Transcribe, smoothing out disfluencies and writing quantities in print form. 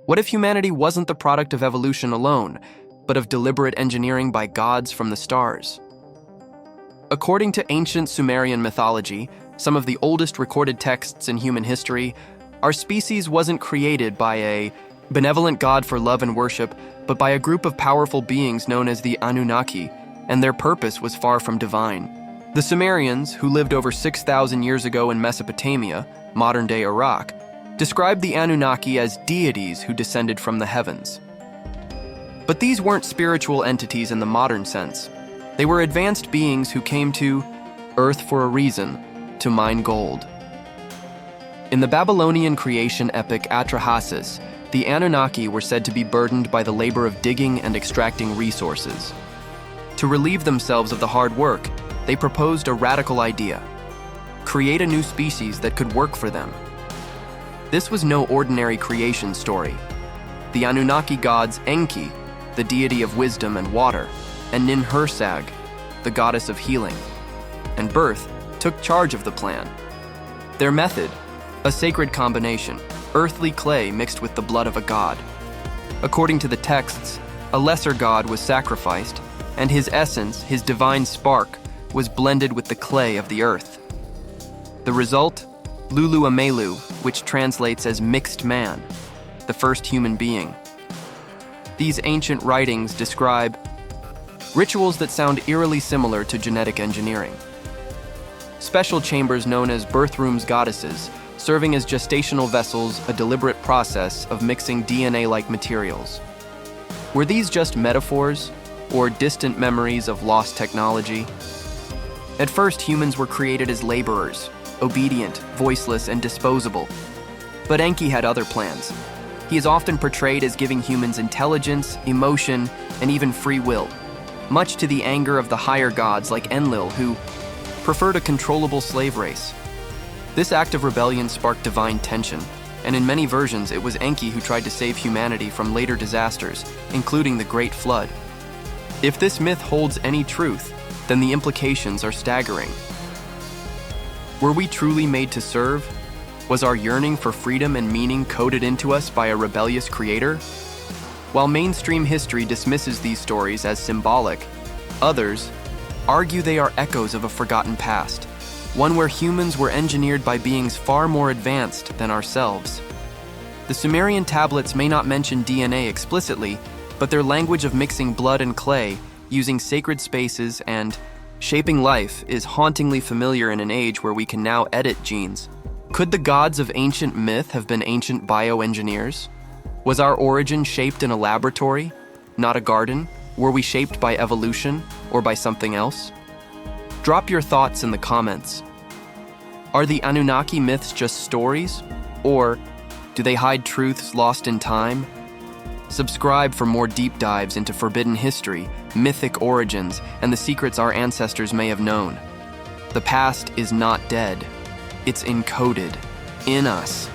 What if humanity wasn't the product of evolution alone, but of deliberate engineering by gods from the stars? According to ancient Sumerian mythology, some of the oldest recorded texts in human history, our species wasn't created by a benevolent god for love and worship, but by a group of powerful beings known as the Anunnaki, and their purpose was far from divine. The Sumerians, who lived over 6,000 years ago in Mesopotamia, modern-day Iraq, described the Anunnaki as deities who descended from the heavens. But these weren't spiritual entities in the modern sense. They were advanced beings who came to Earth for a reason, to mine gold. In the Babylonian creation epic Atrahasis, the Anunnaki were said to be burdened by the labor of digging and extracting resources. To relieve themselves of the hard work, they proposed a radical idea: create a new species that could work for them. This was no ordinary creation story. The Anunnaki gods Enki, the deity of wisdom and water, and Ninhursag, the goddess of healing and birth, took charge of the plan. Their method, a sacred combination, earthly clay mixed with the blood of a god. According to the texts, a lesser god was sacrificed, and his essence, his divine spark, was blended with the clay of the earth. The result? Lulu Amelu, which translates as mixed man, the first human being. These ancient writings describe rituals that sound eerily similar to genetic engineering. Special chambers known as birth rooms goddesses, serving as gestational vessels, a deliberate process of mixing DNA-like materials. Were these just metaphors, or distant memories of lost technology? At first, humans were created as laborers, obedient, voiceless, and disposable. But Enki had other plans. He is often portrayed as giving humans intelligence, emotion, and even free will, much to the anger of the higher gods like Enlil, who preferred a controllable slave race. This act of rebellion sparked divine tension, and in many versions it was Enki who tried to save humanity from later disasters, including the Great Flood. If this myth holds any truth, then the implications are staggering. Were we truly made to serve? Was our yearning for freedom and meaning coded into us by a rebellious creator? While mainstream history dismisses these stories as symbolic, others argue they are echoes of a forgotten past, one where humans were engineered by beings far more advanced than ourselves. The Sumerian tablets may not mention DNA explicitly, but their language of mixing blood and clay, using sacred spaces, and shaping life is hauntingly familiar in an age where we can now edit genes. Could the gods of ancient myth have been ancient bioengineers? Was our origin shaped in a laboratory, not a garden? Were we shaped by evolution or by something else? Drop your thoughts in the comments. Are the Anunnaki myths just stories? Or do they hide truths lost in time? Subscribe for more deep dives into forbidden history, mythic origins, and the secrets our ancestors may have known. The past is not dead. It's encoded in us.